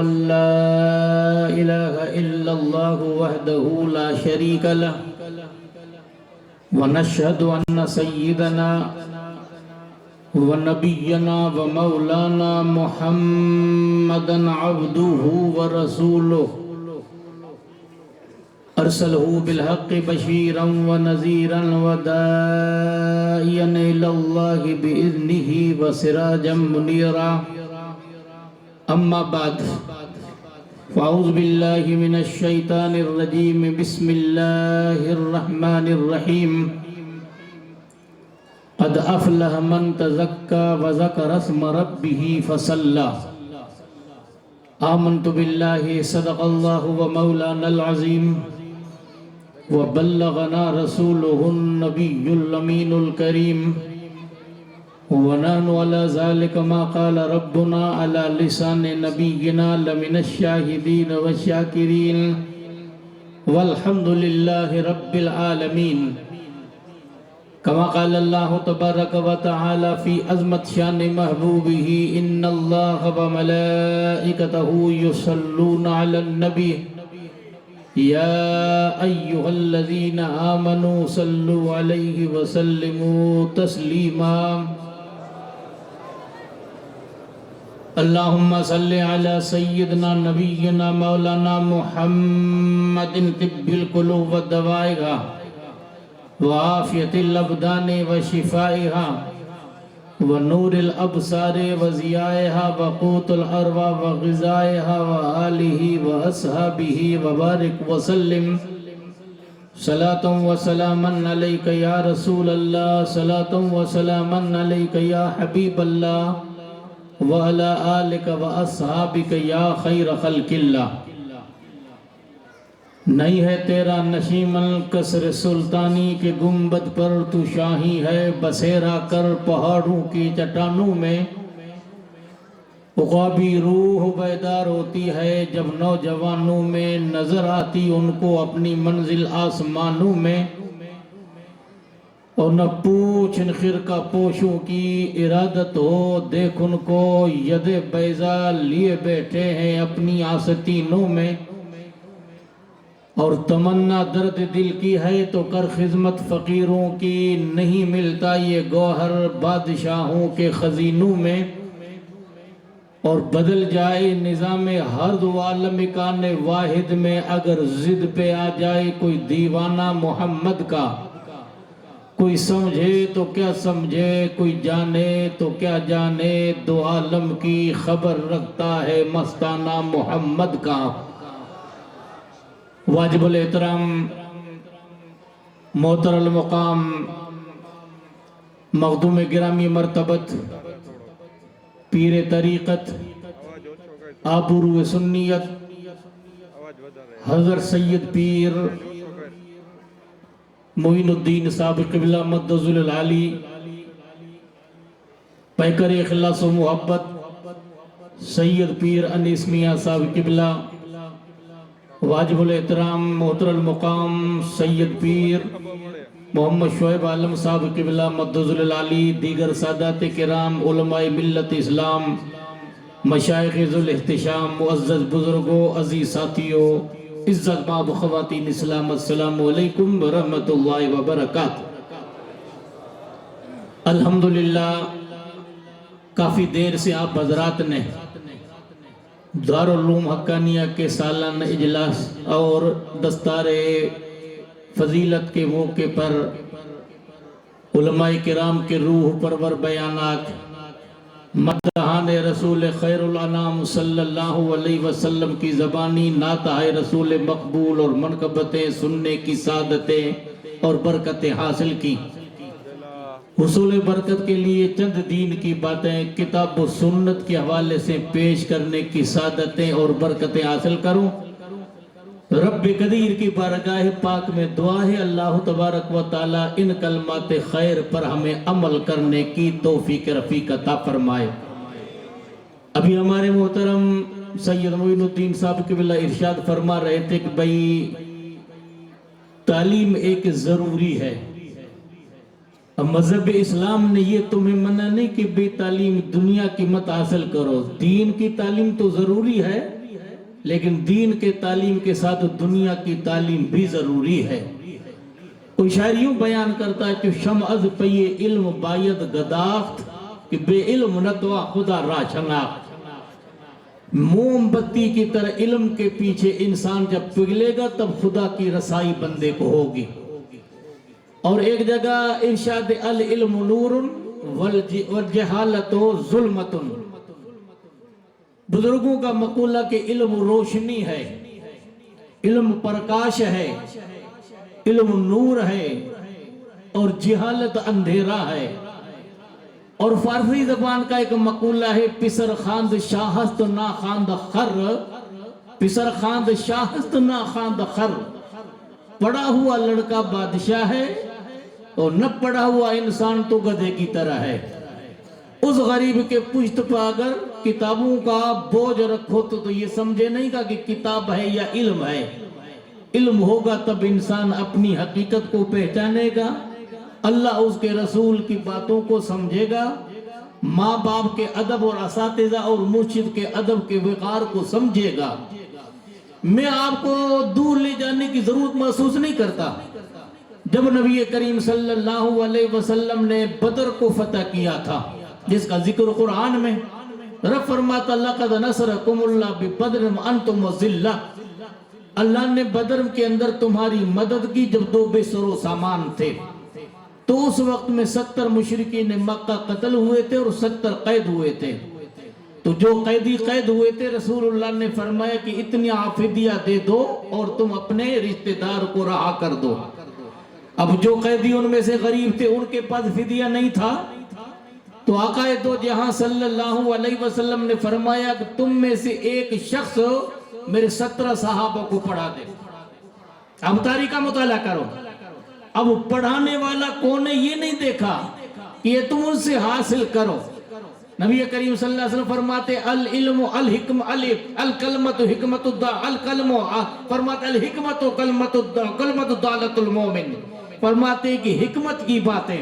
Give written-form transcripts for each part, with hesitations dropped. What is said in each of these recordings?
لا إله إلا الله وحده لا شريك له ونشهد أن سيدنا ونبينا ومولانا محمدا عبده ورسوله أرسله بالحق بشيرا ونذيرا وداعيا إلى الله بإذنه وسراجا منيرا أما بعد فأعوذ بالله من الشيطان الرجيم بسم الله الرحمن الرحيم قد أفلح من تزكى وذكر اسم ربه فصلى آمنت بالله صدق الله ومولانا العظيم وبلغنا رسوله النبي الأمين الكريم ونحن على ذلك ما قال ربنا على لسان نبينا لمن الشاهدين والشاكرين والحمد لله رب العالمين كما قال الله تبارك وتعالى في عظمت شان محبوبه إن الله وملائكته يصلون على النبي يا أيها الذين آمنوا صلوا عليه وسلموا تسليما اللهم صل على سيدنا نبينا مولانا محمد طب القلوب ودوائها وعافية الأبدان وشفائها ونور الأبصار وضيائها وقوت الأرواح وغذائها وآله وأصحابه وبارك وسلم صلاة وسلاما عليك يا رسول الله صلاة وسلاما عليك يا حبيب الله وعلى آلك وأصحابك یا خیر خلق اللہ نہیں ہے تیرا نشیمن قصر سلطانی کے گنبد پر تو شاہی ہے بسیرا کر پہاڑوں کی چٹانوں میں عقابی روح بیدار ہوتی ہے جب نوجوانوں میں نظر آتی ان کو اپنی منزل آسمانوں میں اور نہ پوچھ ان خرقہ پوشوں کی ارادت ہو دیکھ ان کو ید بیضا لیے بیٹھے ہیں اپنی آستینوں میں اور تمنا درد دل کی ہے تو کر خدمت فقیروں کی نہیں ملتا یہ گوہر بادشاہوں کے خزینوں میں اور بدل جائے نظام ہر عالم کان واحد میں اگر ضد پہ آ جائے کوئی دیوانہ محمد کا کوئی سمجھے تو کیا سمجھے کوئی جانے تو کیا جانے دو عالم کی خبر رکھتا ہے مستانہ محمد کا واجب الاحترام محتر المقام مخدوم گرامی مرتبت پیر طریقت آبرو سنیت حضرت سید پیر معین الدین صاحب قبلہ مدذل العالی پیکر اخلاص و محبت سید پیر انیس میاں صاحب قبلہ واجب الاحترام محتر المقام سید پیر محمد شعیب عالم صاحب قبلہ مدذل العالی دیگر سادات کرام علماء ملت اسلام مشائخ ذو الاحتشام معزز بزرگوں عزیز ساتھیوں عزت باب خواتین اسلام السلام علیکم ورحمت اللہ وبرکاتہ الحمدللہ کافی دیر سے آپ حضرات نے دارالعلوم حقانیہ کے سالانہ اجلاس اور دستار فضیلت کے موقع پر علماء کرام کے روح پرور بیانات مدحان رسول خیر الانام صلی اللہ علیہ وسلم کی زبانی نعتِ رسول مقبول اور منقبتیں سننے کی سعادتیں اور برکتیں حاصل کی حصول برکت کے لیے چند دین کی باتیں کتاب و سنت کے حوالے سے پیش کرنے کی سعادتیں اور برکتیں حاصل کروں رب قدیر کی بارگاہ پاک میں دعا ہے اللہ تبارک و تعالی ان کلمات خیر پر ہمیں عمل کرنے کی توفیق رفیق عطا فرمائے ابھی ہمارے محترم سید معین الدین صاحب قبلہ ارشاد فرما رہے تھے کہ بھئی تعلیم ایک ضروری ہے مذہب اسلام نے یہ تمہیں منع نہیں کہ بے تعلیم دنیا کی مت حاصل کرو دین کی تعلیم تو ضروری ہے لیکن دین کے تعلیم کے ساتھ دنیا کی تعلیم بھی ضروری ہے۔ کوئی شاعر یوں بیان کرتا ہے کہ شمع از پی علم باید گداخت کہ بے علم نتوا خدا را شناخت۔ موم بتی کی طرح علم کے پیچھے انسان جب پگھلے گا تب خدا کی رسائی بندے کو ہوگی۔ اور ایک جگہ ارشاد العلم نور والجہالت ظلمت، بزرگوں کا مقولہ کہ علم روشنی ہے، علم پرکاش ہے، علم نور ہے، اور جہالت اندھیرا ہے۔ اور فارسی زبان کا ایک مقولہ ہے پسر خاند شاہست نا خاند خر، پسر خاند شاہست نا خاند خر، پڑھا ہوا لڑکا بادشاہ ہے اور نہ پڑھا ہوا انسان تو گدھے کی طرح ہے۔ اس غریب کے پشت پہ اگر کتابوں کا بوجھ رکھو تو یہ سمجھے نہیں گا کہ کتاب ہے یا علم ہے۔ علم ہوگا تب انسان اپنی حقیقت کو پہچانے گا، اللہ اس کے رسول کی باتوں کو سمجھے گا، ماں باپ کے ادب اور اساتذہ اور مرشد کے ادب کے وقار کو سمجھے گا۔ میں آپ کو دور لے جانے کی ضرورت محسوس نہیں کرتا۔ جب نبی کریم صلی اللہ علیہ وسلم نے بدر کو فتح کیا تھا، جس کا ذکر قرآن میں رب فرماتا لقد نصرکم اللہ ببدر وانتم ذلہ، اللہ نے بدر کے اندر تمہاری مدد کی جب دو بے سر و سامان تھے۔ تو اس وقت میں 70 مشرکین مکہ قتل ہوئے تھے اور 70 قید ہوئے تھے۔ تو جو قیدی قید ہوئے تھے رسول اللہ نے فرمایا کہ اتنی فدیہ دے دو اور تم اپنے رشتہ دار کو رہا کر دو۔ اب جو قیدی ان میں سے غریب تھے ان کے پاس فدیہ نہیں تھا، تو آقا دو جہاں صلی اللہ علیہ وسلم نے فرمایا کہ تم میں سے ایک شخص میرے 17 صحابہ کو پڑھا دے۔ اب تاریخ کا مطالعہ کرو، اب پڑھانے والا کون ہے یہ نہیں دیکھا کہ یہ تم ان سے حاصل کرو۔ نبی کریم صلی اللہ علیہ وسلم فرماتے العلم الحکم الکلمت حکمت الکلم، فرماتے الحکمت کلمت دالت المومن، فرماتے کہ حکمت کی باتیں،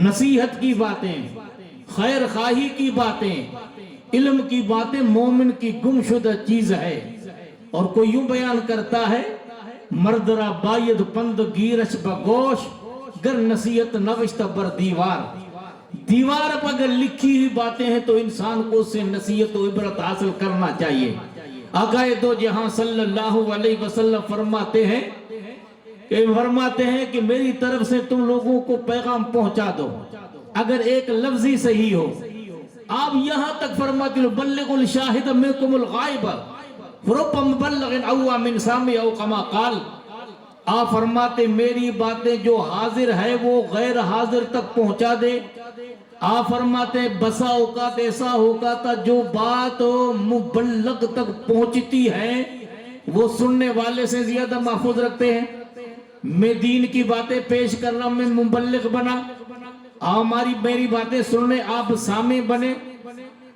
نصیحت کی باتیں، خیر خواہی کی باتیں، علم کی باتیں مومن کی گمشدہ چیز ہے۔ اور کوئی یوں بیان کرتا ہے مردرا باید پند گیرش بگوش گر نصیحت نوشت بر دیوار، دیوار پر اگر لکھی ہوئی باتیں ہیں تو انسان کو اس سے نصیحت و عبرت حاصل کرنا چاہیے۔ آقا دو جہاں صلی اللہ علیہ وسلم فرماتے ہیں کہ میری طرف سے تم لوگوں کو پیغام پہنچا دو، اگر ایک لفظی صحیح ہو۔ آپ یہاں تک فرماتے ہو بلغ الشاہد منکم الغائب فرب مبلغ او من سامع او کما قال، آپ فرماتے میری باتیں جو حاضر ہے وہ غیر حاضر تک پہنچا دے۔ آپ فرماتے بسا اوقات ایسا ہوگا تھا جو بات مبلغ تک پہنچتی ہے وہ سننے والے سے زیادہ محفوظ رکھتے ہیں۔ میں دین کی باتیں پیش کر رہا ہوں، میں مبلغ بنا، میری باتیں سننے آپ سامع بنے،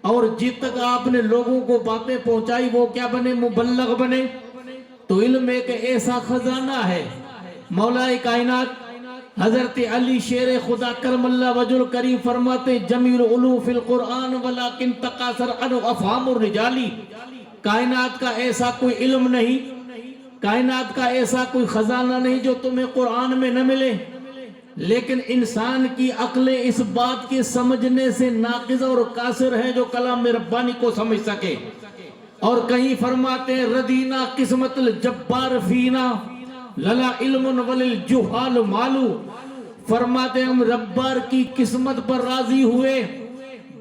اور جت تک آپ نے لوگوں کو باتیں پہنچائی وہ کیا بنے؟ مبلغ بنے۔ تو علم ایک ایسا خزانہ ہے، مولا کائنات حضرت علی شیر خدا کرم اللہ وجہ الکریم فرماتے جمیل علو فی القرآن ولیکن تقاصر عنہ افہام الرجالی، کائنات کا ایسا کوئی علم نہیں، کائنات کا ایسا کوئی خزانہ نہیں جو تمہیں قرآن میں نہ ملے، لیکن انسان کی عقل اس بات کے سمجھنے سے ناقص اور قاصر ہے جو کلام ربانی کو سمجھ سکے۔ اور کہیں فرماتے ہیں ردینا قسمت الجبار فینا للا علم وللجہال مالو، فرماتے ہیں ہم ربار کی قسمت پر راضی ہوئے،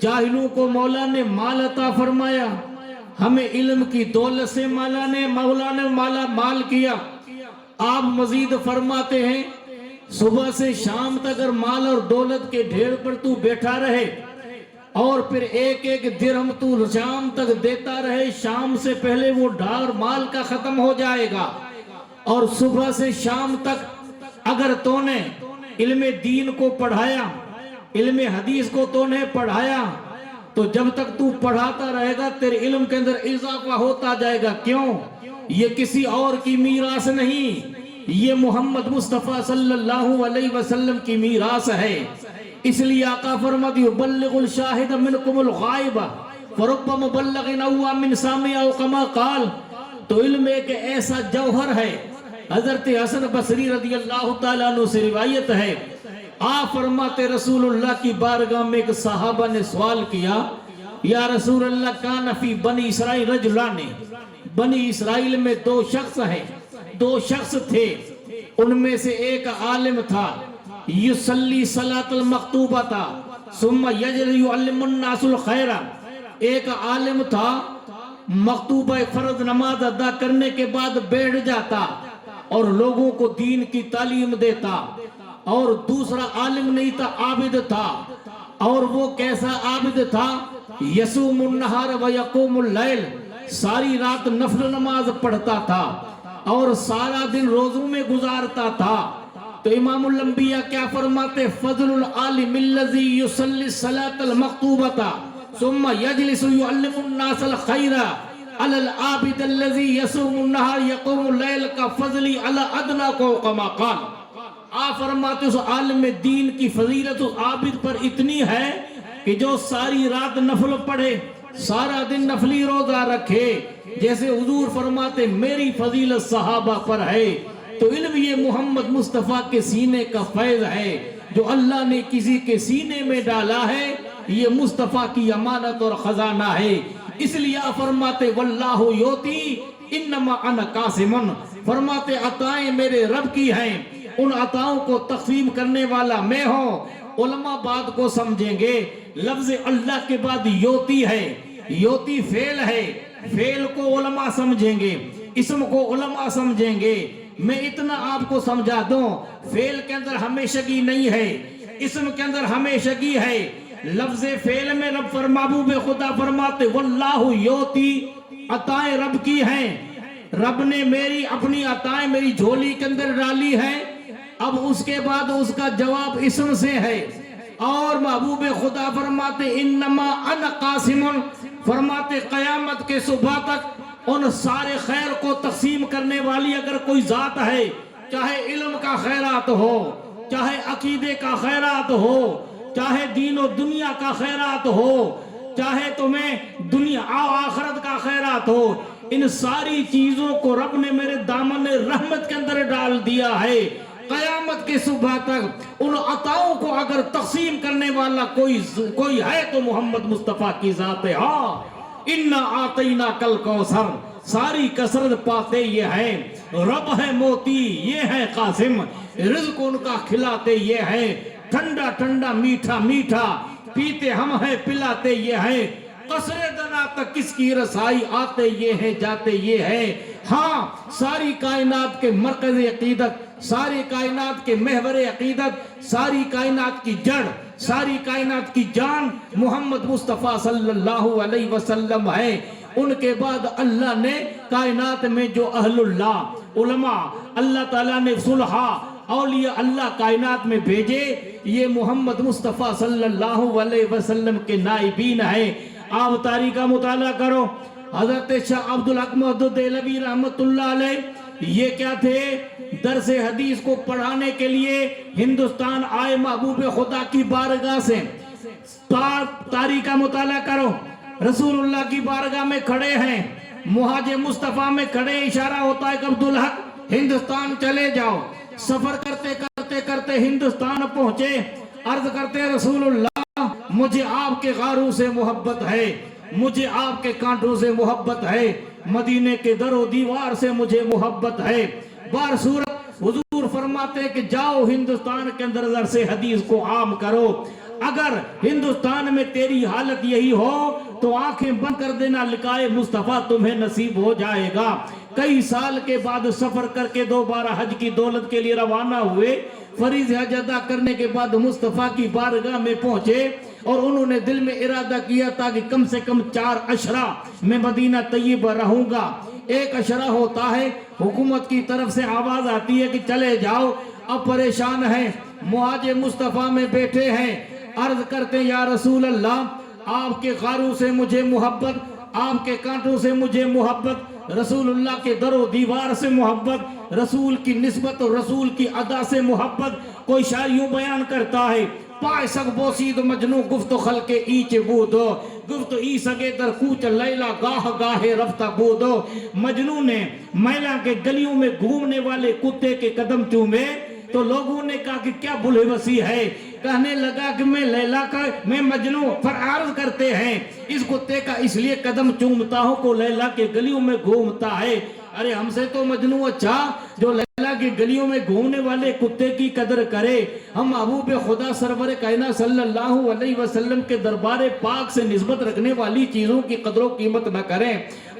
جاہلوں کو مولا نے مال عطا فرمایا، ہمیں علم کی دولت سے مولا نے مالا مال کیا۔ آپ مزید فرماتے ہیں صبح سے شام تک اگر مال اور دولت کے ڈھیر پر تو بیٹھا رہے اور پھر ایک ایک درہم تو شام تک دیتا رہے، شام سے پہلے وہ ڈھار مال کا ختم ہو جائے گا۔ اور صبح سے شام تک اگر تو نے علم دین کو پڑھایا، علم حدیث کو تو نے پڑھایا، تو جب تک تو پڑھاتا رہے گا تیرے علم کے اندر اضافہ ہوتا جائے گا۔ کیوں؟ یہ کسی اور کی میراث نہیں، یہ محمد مصطفیٰ صلی اللہ علیہ وسلم کی میراث ہے۔ اس لیے آقا فرماتے یبلغ الشاہد منکم الغائب فرب مبلغ او من سامع او کما قال، تو علم ایک ایسا جوہر ہے. حضرت حسن بصری رضی اللہ تعالیٰ عنہ سے روایت ہے، آپ فرماتے رسول اللہ کی بارگاہ میں ایک صحابہ نے سوال کیا، یا رسول اللہ کان فی بنی اسرائیل رجلان، بنی اسرائیل میں دو شخص تھے، ان میں سے ایک عالم تھا، یصلی صلاۃ المکتوبہ تھا ثم یجری یعلم الناس الخیر، ایک عالم تھا مکتوبہ فرض نماز ادا کرنے کے بعد بیٹھ جاتا اور لوگوں کو دین کی تعلیم دیتا، اور دوسرا عالم نہیں تھا، عابد تھا. اور وہ کیسا عابد تھا؟ یصوم النہار و یقوم اللیل، ساری رات نفل نماز پڑھتا تھا اور سارا دن روزوں میں گزارتا تھا. تو امام الانبیاء کیا فرماتے؟ فضل العالم الذی یصلی الصلاۃ المکتوبۃ ثم یجلس یعلم الناس الخیر علی العابد الذی یصوم النہار یقوم اللیل کا فضلی علی ادنا کو کما قال. آپ فرماتے اس عالم دین کی فضیلت اس عابد پر اتنی ہے کہ جو ساری رات نفل پڑھے، سارا دن نفلی روزہ رکھے، جیسے حضور فرماتے میری فضیلت صحابہ پر ہے. تو علم یہ محمد مصطفیٰ کے سینے کا فیض ہے جو اللہ نے کسی کے سینے میں ڈالا ہے، یہ مصطفیٰ کی امانت اور خزانہ ہے. اس لیے آپ فرماتے واللہ یوتی انما انا قاسم، فرماتے عطائیں میرے رب کی ہیں، ان عطاؤں کو تقسیم کرنے والا میں ہوں. علماء بات کو سمجھیں گے، لفظ اللہ کے بعد یوتی ہے، یوتی فعل ہے، فعل کو علماء سمجھیں گے، اسم کو علماء سمجھیں گے. میں اتنا آپ کو سمجھا دوں، فعل کے اندر ہمیشگی نہیں ہے، اسم کے اندر ہمیشگی ہے. لفظ فعل میں رب محبوب خدا فرماتے واللہ یوتی، عطائیں رب کی ہیں، رب نے میری اپنی عطائیں میری جھولی کے اندر ڈالی ہیں. اب اس کے بعد اس کا جواب اسم سے ہے، اور محبوب خدا فرماتے انما انا قاسم، فرماتے قیامت کے صبح تک ان سارے خیر کو تقسیم کرنے والی اگر کوئی ذات ہے، چاہے علم کا خیرات ہو، چاہے عقیدے کا خیرات ہو، چاہے دین و دنیا کا خیرات ہو، چاہے تمہیں دنیا آخرت کا خیرات ہو، ان ساری چیزوں کو رب نے میرے دامن رحمت کے اندر ڈال دیا ہے. قیامت کے صبح تک ان عطاؤں کو اگر تقسیم کرنے والا کوئی ہے تو محمد مصطفیٰ کی ذات ہے. ہاں انا آتینا کل کوثر، ساری کثرت پاتے یہ ہے، رب ہے موتی یہ ہے قاسم، رزق ان کا کھلاتے یہ ہے، ٹھنڈا ٹھنڈا میٹھا میٹھا پیتے ہم ہیں پلاتے یہ ہے، قصر دنا تک کس کی رسائی آتے یہ ہے جاتے یہ ہے. ہاں ساری کائنات کے مرکز عقیدت، ساری کائنات کے محور عقیدت، ساری کائنات کی جڑ، ساری کائنات کی جان محمد مصطفیٰ صلی اللہ علیہ وسلم ہے. ان کے بعد اللہ نے کائنات میں جو اہل اللہ علماء اللہ تعالیٰ نے صلحاء اولیاء اللہ کائنات میں بھیجے، یہ محمد مصطفیٰ صلی اللہ علیہ وسلم کے نائبین ہیں. آپ تاریخ کا مطالعہ کرو، حضرت شاہ عبدالحق محدود دہلوی رحمت اللہ علیہ یہ کیا تھے؟ درس حدیث کو پڑھانے کے لیے ہندوستان آئے محبوب خدا کی بارگاہ سے. تاریخ کا مطالعہ کرو، رسول اللہ کی بارگاہ میں کھڑے ہیں، مہاج مصطفیٰ میں کھڑے، اشارہ ہوتا ہے کہ عبدالحق ہندوستان چلے جاؤ. سفر کرتے کرتے کرتے ہندوستان پہنچے، عرض کرتے رسول اللہ مجھے آپ کے غاروں سے محبت ہے، مجھے آپ کے کانٹوں سے محبت ہے، مدینے کے در و دیوار سے مجھے محبت ہے. بار صورت حضور فرماتے کہ جاؤ ہندوستان کے اندر درس حدیث کو عام کرو. اگر ہندوستان میں تیری حالت یہی ہو تو آنکھیں بند کر دینا، لقائے مصطفیٰ تمہیں نصیب ہو جائے گا. کئی سال کے بعد سفر کر کے دوبارہ حج کی دولت کے لیے روانہ ہوئے. فریض حج ادا کرنے کے بعد مصطفیٰ کی بارگاہ میں پہنچے اور انہوں نے دل میں ارادہ کیا تھا کہ کم سے کم 4 عشرہ میں مدینہ طیبہ رہوں گا. ایک عشرہ ہوتا ہے، حکومت کی طرف سے آواز آتی ہے کہ چلے جاؤ. اب پریشان ہیں، مہاج مصطفیٰ میں بیٹھے ہیں، عرض کرتے یا رسول اللہ آپ کے غاروں سے مجھے محبت، آپ کے کانٹوں سے مجھے محبت، رسول اللہ کے در و دیوار سے محبت، رسول کی نسبت اور رسول کی ادا سے محبت. کوئی شاعر یوں بیان کرتا ہے پائے سگ بوسید مجنو گفت خلق ایچ بودو گفت ای سگے در کوچ لیلا گاہ گاہے رفتہ بودو مجنو نے میلا کے گلیوں میں گھومنے والے کتے کے قدم چومے تو لوگوں نے کہا کہ کیا بلے وسیع ہے کہنے لگا کہ میں لیلا کا میں مجنو پر عرض کرتے ہیں اس کتے کا اس لیے قدم چومتا ہوں کو لیلا کے گلیوں میں گھومتا ہے ارے ہم سے تو مجنو اچھا جو لیلا کی گلیوں میں گھومنے والے کتے کی قدر کرے ہم محبوب خدا سرور کائنات صلی اللہ علیہ وسلم کے دربار پاک سے نسبت رکھنے والی چیزوں کی قدر و قیمت نہ کریں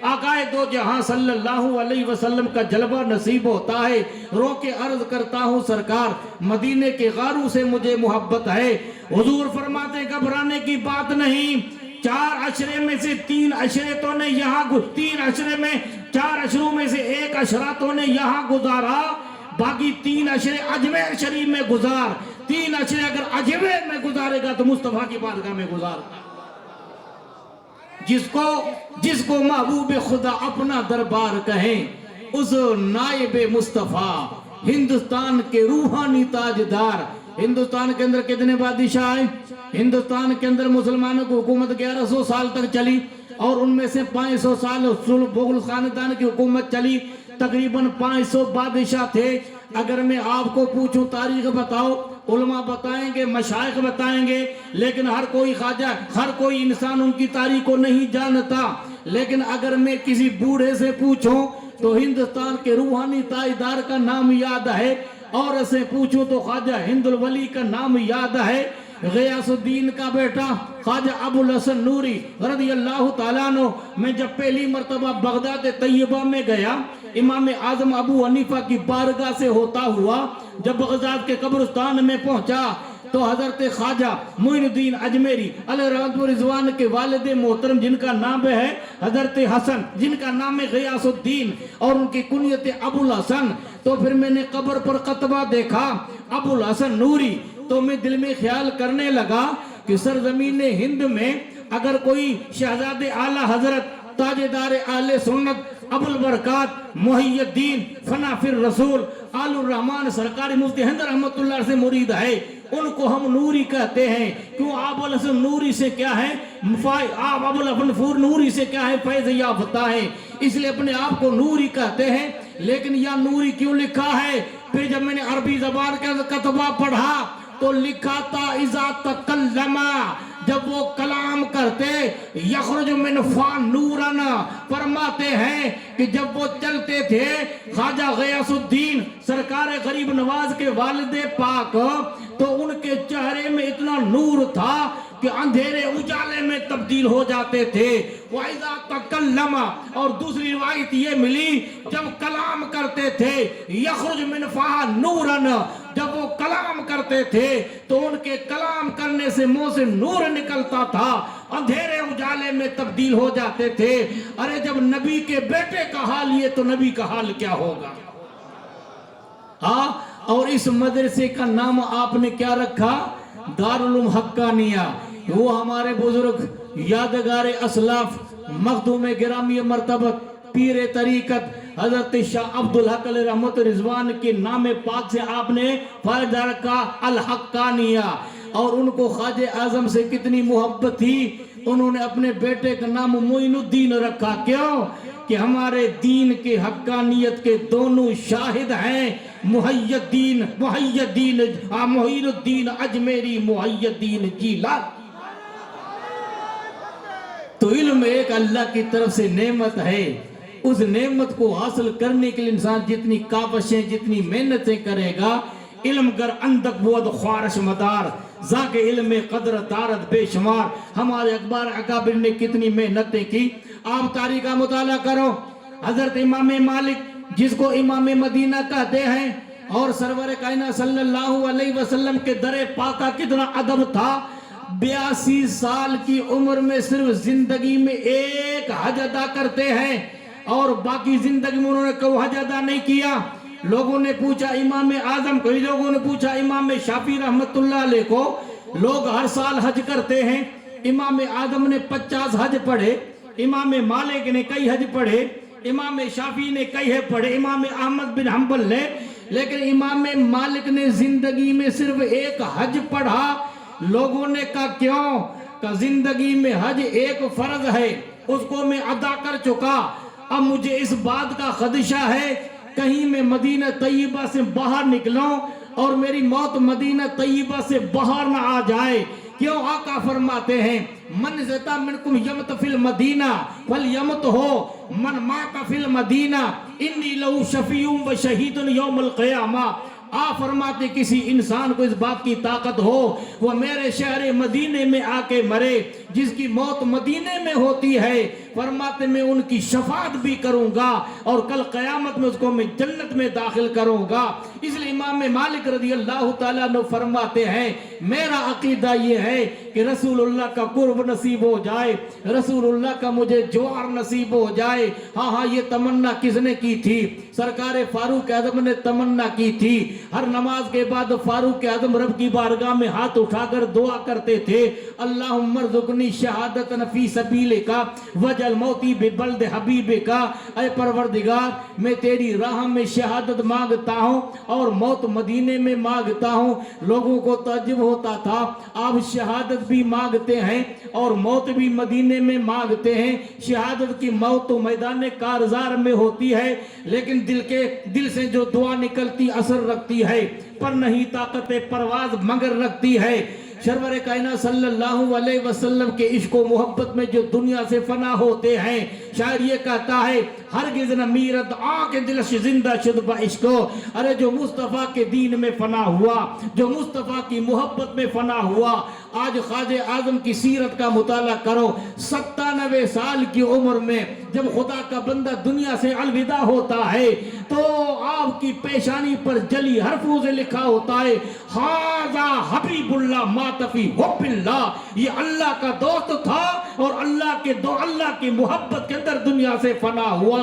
آقا دو جہاں صلی اللہ علیہ وسلم کا جلوہ نصیب ہوتا ہے رو کے عرض کرتا ہوں سرکار مدینے کے غاروں سے مجھے محبت ہے حضور فرماتے گھبرانے کی بات نہیں 4 عشرے میں سے 3 عشرے تو نے یہاں 3 عشرے میں 4 عشروں میں سے 1 عشرہ تو نے یہاں گزارا باقی 3 عشرے اجمیر شریف میں گزار 3 عشرے اگر اجمیر میں گزارے گا تو مصطفیٰ کی بارگاہ میں گزار جس کو محبوب خدا اپنا دربار کہیں اس نائب مصطفیٰ ہندوستان کے روحانی تاجدار ہندوستان کے اندر کتنے بادشاہ ہیں ہندوستان کے اندر مسلمانوں کو حکومت 1100 سال تک چلی اور ان میں سے 500 سال مغل خاندان کی حکومت چلی تقریباً 500 بادشاہ تھے اگر میں آپ کو پوچھوں تاریخ بتاؤ علماء بتائیں گے مشائخ بتائیں گے لیکن ہر کوئی خواجہ ہر کوئی انسان ان کی تاریخ کو نہیں جانتا لیکن اگر میں کسی بوڑھے سے پوچھوں تو ہندوستان کے روحانی تاجدار کا نام یاد ہے اور اسے پوچھوں تو خواجہ ہند الولی کا نام یاد ہے غیاث الدین کا بیٹا خواجہ ابو الحسن نوری رضی اللہ تعالیٰ عنہ میں جب پہلی مرتبہ بغداد طیبہ میں گیا امام اعظم ابو حنیفہ کی بارگاہ سے ہوتا ہوا جب بغداد کے قبرستان میں پہنچا تو حضرت خواجہ معین الدین اجمیری علیہ رحمت و رضوان کے والد محترم جن کا نام ہے حضرت حسن جن کا نام ہے غیاث الدین اور ان کی کنیت ابو الحسن تو پھر میں نے قبر پر قطبہ دیکھا ابو الحسن نوری تو میں دل میں خیال کرنے لگا کہ سرزمین ہند میں اگر کوئی شہزاد اعلیٰ حضرت تاجدار اہل سنت ابو البرکات محی الدین فنافر رسول آل الرحمن سرکار مفتی ہند رحمت اللہ سے مرید ہے ان کو ہم نوری کہتے ہیں کیوں ابو الحسن نوری سے کیا ہے ابو الغفور نوری سے کیا ہے فیض یافتہ ہے اس لیے اپنے آپ کو نوری کہتے ہیں لیکن یا نوری کیوں لکھا ہے پھر جب میں نے عربی زبان کا کتبہ پڑھا تو لکھا تھا اذا تکلما جب وہ کلام کرتے یخرج من فان نورن فرماتے ہیں کہ جب وہ چلتے تھے خواجہ غیاث الدین سرکار غریب نواز کے والد پاک تو ان کے چہرے میں اتنا نور تھا کہ اندھیرے اجالے میں تبدیل ہو جاتے تھے وَإِذَا تَكَلَّمَ اور دوسری روایت یہ ملی جب کلام کرتے تھے یخرج من فاہ نورن جب وہ کلام کرتے تھے تو ان کے کلام کرنے سے منہ سے نور نکلتا تھا اندھیرے اجالے میں تبدیل ہو جاتے تھے ارے جب نبی کے بیٹے کا حال یہ تو نبی کا حال کیا ہوگا ہاں اور اس مدرسے کا نام آپ نے کیا رکھا دارالعلوم حقانیہ وہ ہمارے بزرگ یادگار اسلاف مخدوم گرامی مرتبت پیر طریقت حضرت شاہ عبدالحق علیہ رحمت رضوان کے نام پاک سے آپ نے فائدہ رکھا الحقانیہ اور ان کو خواجہ اعظم سے کتنی محبت تھی انہوں نے اپنے بیٹے کا نام معین الدین رکھا کیوں کہ ہمارے دین کے حقانیت کے دونوں شاہد ہیں محی الدین معین الدین اجمیری محی الدین جیلانی تو علم ایک اللہ کی طرف سے نعمت ہے اس نعمت کو حاصل کرنے کے لیے انسان جتنی کاوشیں جتنی محنتیں کرے گا علم گر اندک بود خوارش مدار ذاک علم قدر دارت بے شمار ہمارے اکبر اکابر نے کتنی محنتیں کی آپ تاریخ کا مطالعہ کرو حضرت امام مالک جس کو امام مدینہ کہتے ہیں اور سرور کائنات صلی اللہ علیہ وسلم کے در پاکہ کتنا ادب تھا 82 سال کی عمر میں صرف زندگی میں ایک حج ادا کرتے ہیں اور باقی زندگی میں انہوں نے کوئی حج ادا نہیں کیا لوگوں نے پوچھا امام اعظم کو لوگوں نے پوچھا امام شافعی رحمت اللہ علیہ کو لوگ ہر سال حج کرتے ہیں امام اعظم نے 50 حج پڑھے امام مالک نے کئی حج پڑھے امام شافعی نے کئی حج پڑھے امام احمد بن حنبل نے لیکن امام مالک نے زندگی میں صرف ایک حج پڑھا لوگوں نے کہا کیوں؟ کہ زندگی میں حج ایک فرض ہے، اس کو میں ادا کر چکا، اب مجھے اس بات کا خدشہ ہے کہیں میں مدینہ طیبہ سے باہر نکلوں اور میری موت مدینہ طیبہ سے باہر نہ آ جائے۔ کیوں؟ آقا فرماتے ہیں من زتا منکم یمت فی المدینہ فلیمت ہو من مات فی المدینہ انی لہو شفیع و شہید یوم القیامہ۔ آپ فرماتے کسی انسان کو اس بات کی طاقت ہو وہ میرے شہر مدینے میں آ کے مرے، جس کی موت مدینے میں ہوتی ہے، فرماتے میں ان کی شفاعت بھی کروں گا اور کل قیامت میں اس کو میں جنت میں داخل کروں گا۔ اس لیے امام مالک رضی اللہ تعالیٰ عنہ فرماتے ہیں میرا عقیدہ یہ ہے کہ رسول اللہ کا قرب نصیب ہو جائے، رسول اللہ کا مجھے جوار نصیب ہو جائے۔ ہاں یہ تمنا کس نے کی تھی؟ سرکار فاروق اعظم نے تمنا کی تھی۔ ہر نماز کے بعد فاروق اعظم رب کی بارگاہ میں ہاتھ اٹھا کر دعا کرتے تھے اللہم ارزقنی شہادتن فی سبیلک وجعل موتی ببلد حبیبک۔ اے پروردگار میں تیری راہ میں شہادت مانگتا ہوں اور موت مدینے میں مانگتا ہوں۔ لوگوں کو تعجب ہوتا تھا آپ شہادت بھی مانگتے ہیں اور موت بھی مدینے میں مانگتے ہیں۔ شہادت کی موت تو میدان کارزار میں ہوتی ہے، لیکن دل سے جو دعا نکلتی اثر رکھتی ہے، پر نہیں طاقت پرواز مگر رکھتی ہے۔ سرور کائنات صلی اللہ علیہ وسلم کے عشق و محبت میں جو دنیا سے فنا ہوتے ہیں، شاعر یہ کہتا ہے ہرگز نہ میرد آنکھ دلش زندہ شد با عشقو۔ ارے جو مصطفیٰ کے دین میں فنا ہوا، جو مصطفیٰ کی محبت میں فنا ہوا، آج خواجہ اعظم کی سیرت کا مطالعہ کرو۔ 97 سال کی عمر میں جب خدا کا بندہ دنیا سے الوداع ہوتا ہے تو آپ کی پیشانی پر جلی حرفوں سے لکھا ہوتا ہے ھذا حبیب اللہ مات فی حب اللہ۔ یہ اللہ کا دوست تھا اور اللہ کی محبت کے اندر دنیا سے فنا ہوا۔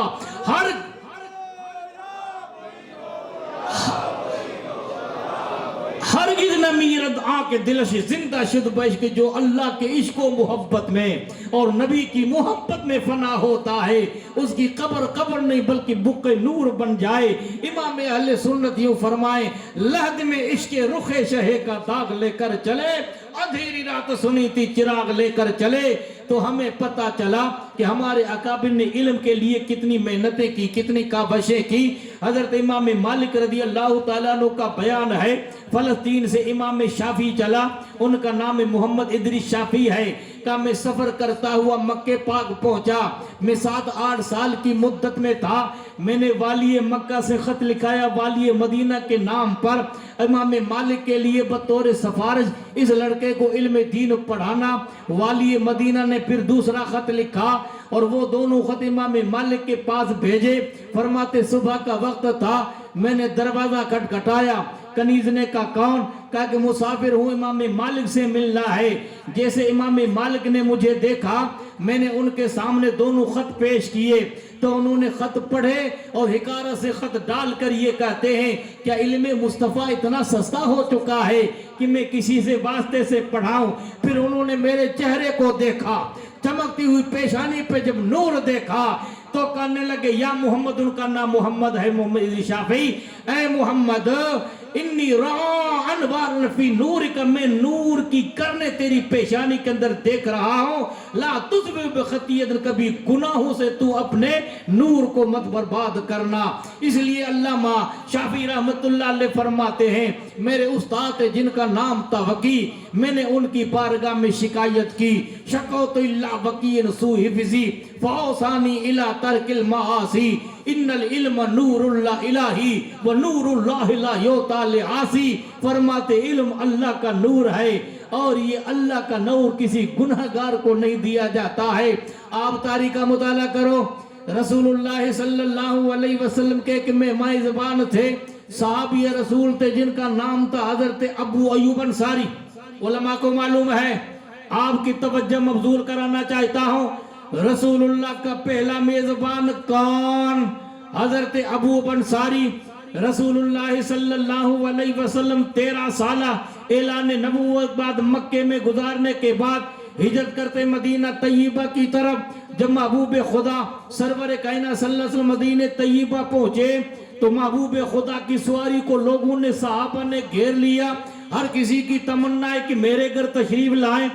ہرگز نہ میرد آنکھ دلش زندہ شد بعشق، جو اللہ کے عشق و محبت میں اور نبی کی محبت میں فنا ہوتا ہے اس کی قبر نہیں بلکہ بک نور بن جائے۔ امام اہل سنت یوں فرمائے لحد میں عشق رخ شہ کا داغ لے کر چلے، اندھیری رات سنی تھی چراغ لے کر چلے۔ تو ہمیں پتا چلا کہ ہمارے اکابر نے علم کے لیے کتنی محنتیں کی، کتنی کاوشیں کی۔ حضرت امام مالک رضی اللہ تعالیٰ عنہ کا بیان ہے فلسطین سے امام شافعی چلا، ان کا نام محمد ادریس شافعی ہے، کہ میں سفر کرتا ہوا مکہ پاک پہنچا۔ میں 7-8 سال کی مدت میں تھا، میں نے والی مکہ سے خط لکھایا والی مدینہ کے نام پر امام مالک کے لیے بطور سفارش اس لڑکے کو علم دین پڑھانا۔ والی مدینہ نے پھر دوسرا خط لکھا اور وہ دونوں خط امام مالک کے پاس بھیجے۔ فرماتے صبح کا وقت تھا، میں نے دروازہ کھٹکھٹایا، کنیز نے کہا کون؟ کہا کہ مسافر ہوں، امام مالک سے ملنا ہے۔ جیسے امام مالک نے مجھے دیکھا میں نے ان کے سامنے دونوں خط پیش کیے تو انہوں نے خط پڑھے اور حکارت سے خط ڈال کر یہ کہتے ہیں کیا علم مصطفیٰ اتنا سستا ہو چکا ہے کہ میں کسی سے واسطے سے پڑھاؤں؟ پھر انہوں نے میرے چہرے کو دیکھا، چمکتی ہوئی پیشانی پہ جب نور دیکھا تو کہنے لگے یا محمد، ان کا نام محمد ہے، محمد ادریس شافعی، اے محمد انی را انوار فی نورک، میں نور کی کرنے تیری پیشانی کے اندر دیکھ رہا ہوں، لا تذبح بخطیت، کبھی گناہوں سے تو اپنے نور کو مت برباد کرنا۔ اس لیے علامہ شافعی رحمت اللہ علیہ فرماتے ہیں میرے استاد جن کا نام تھا وکی، میں نے ان کی بارگاہ میں شکایت کی، شکوت اللہ وکی سوء حفظی فاوصانی الی ترک المعاصی، ان العلم نور اللہ الہی و نور اللہ لا یعطی لعاصی۔ فرماتے علم اللہ کا نور ہے اور یہ اللہ کا نور کسی گنہگار کو نہیں دیا جاتا ہے۔ آپ تاریخ کا مطالعہ کرو، رسول اللہ صلی اللہ علیہ وسلم کے ایک مہماں زبان تھے، صحابی رسول تھے جن کا نام تھا حضرت ابو ایوب انصاری۔ علماء کو معلوم ہے، آپ کی توجہ مبذول کرانا چاہتا ہوں، رسول اللہ کا پہلا میزبان کون؟ حضرت ابو انصاری۔ رسول اللہ صلی اللہ علیہ وسلم 13 سالہ اعلان نبوت بعد مکے میں گزارنے کے بعد ہجرت کرتے مدینہ طیبہ کی طرف۔ جب محبوب خدا سرور کائنات صلی اللہ علیہ وسلم مدینہ طیبہ پہنچے تو محبوب خدا کی سواری کو لوگوں نے صحابہ نے گھیر لیا ہر کسی کی تمنا ہے کہ میرے گھر تشریف لائیں.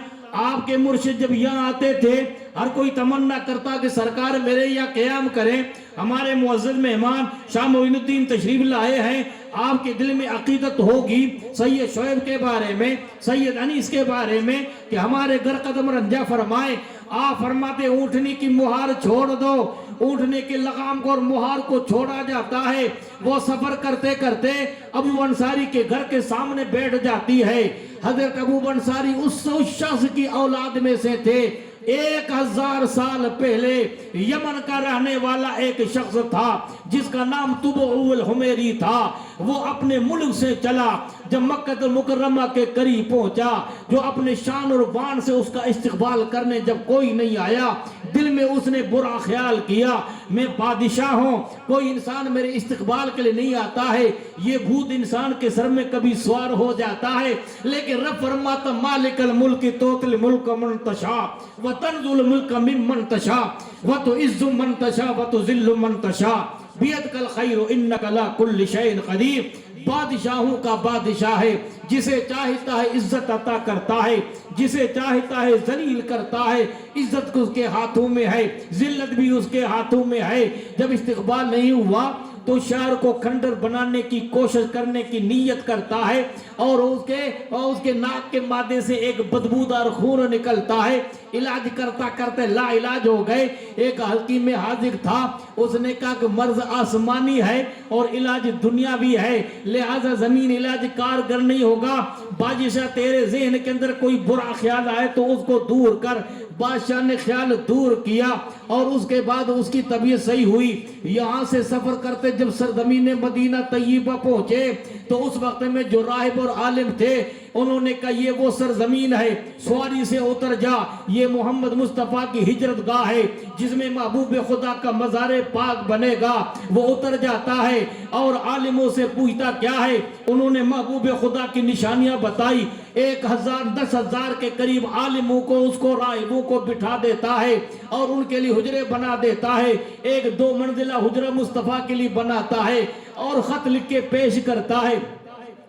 آپ کے مرشد جب یہاں آتے تھے ہر کوئی تمنا کرتا کہ سرکار میرے یہاں قیام کریں. ہمارے معزز مہمان شاہ معین الدین تشریف لائے ہیں. آپ کے دل میں عقیدت ہوگی سید شعیب کے بارے میں, سید انیس کے بارے میں کہ ہمارے گھر قدم رنجہ فرمائیں. آپ فرماتے اونٹنی کی مہار چھوڑ دو. اونٹنے کے لغام کو اور مہار کو چھوڑا جاتا ہے. وہ سفر کرتے کرتے ابو انصاری کے گھر کے سامنے بیٹھ جاتی ہے. حضرت ابو انصاری اس شخص کی اولاد میں سے تھے. 1000 سال پہلے یمن کا رہنے والا ایک شخص تھا جس کا نام طبع الحمیری تھا. وہ اپنے ملک سے چلا, جب مکہ المکرمہ کے قریب پہنچا, جو اپنے شان اور بان سے اس کا استقبال کرنے جب کوئی نہیں آیا, دل میں اس نے برا خیال کیا میں بادشاہ ہوں, کوئی انسان میرے استقبال کے لیے نہیں آتا ہے. یہ بھوت انسان کے سر میں کبھی سوار ہو جاتا ہے. لیکن رب فرماتا مالک الملک توتی الملک من تشاء وتنزع الملک ممن تشاء وتعز من تشاء وتذل من تشاء بیدک الخیر انک علی کل شیء قدیر. بادشاہوں کا بادشاہ ہے, جسے چاہتا ہے عزت عطا کرتا ہے, جسے چاہتا ہے ذلیل کرتا ہے. عزت اس کے ہاتھوں میں ہے, ذلت بھی اس کے ہاتھوں میں ہے. جب استقبال نہیں ہوا تو شہر کو کھنڈر بنانے کی کوشش کرنے کی نیت کرتا ہے, اور اس کے ناک کے مادے سے ایک بدبودار خون نکلتا ہے. علاج کرتا کرتے لا علاج ہو گئے. ایک حکیم حاذق تھا, اس نے کہا کہ مرض آسمانی ہے اور علاج دنیاوی ہے, لہذا زمین علاج کارگر نہیں ہوگا. بادشاہ تیرے ذہن کے اندر کوئی برا خیال آئے تو اس کو دور کر. بادشاہ نے خیال دور کیا اور اس کے بعد اس کی طبیعت صحیح ہوئی. یہاں سے سفر کرتے جب سرزمین مدینہ طیبہ پہنچے تو اس وقت میں جو راہب اور عالم تھے انہوں نے کہا یہ وہ سرزمین ہے, سواری سے اتر جا, یہ محمد مصطفیٰ کی ہجرت گاہ ہے جس میں محبوب خدا کا مزار پاک بنے گا. وہ اتر جاتا ہے اور عالموں سے پوچھتا کیا ہے. انہوں نے محبوب خدا کی نشانیاں بتائی. 10,000 کے قریب عالموں کو اس کو راہبوں کو بٹھا دیتا ہے اور ان کے لیے حجرے بنا دیتا ہے. 1-2 منزلہ حجرہ مصطفیٰ کے لیے بناتا ہے اور خط لکھ کے پیش کرتا ہے,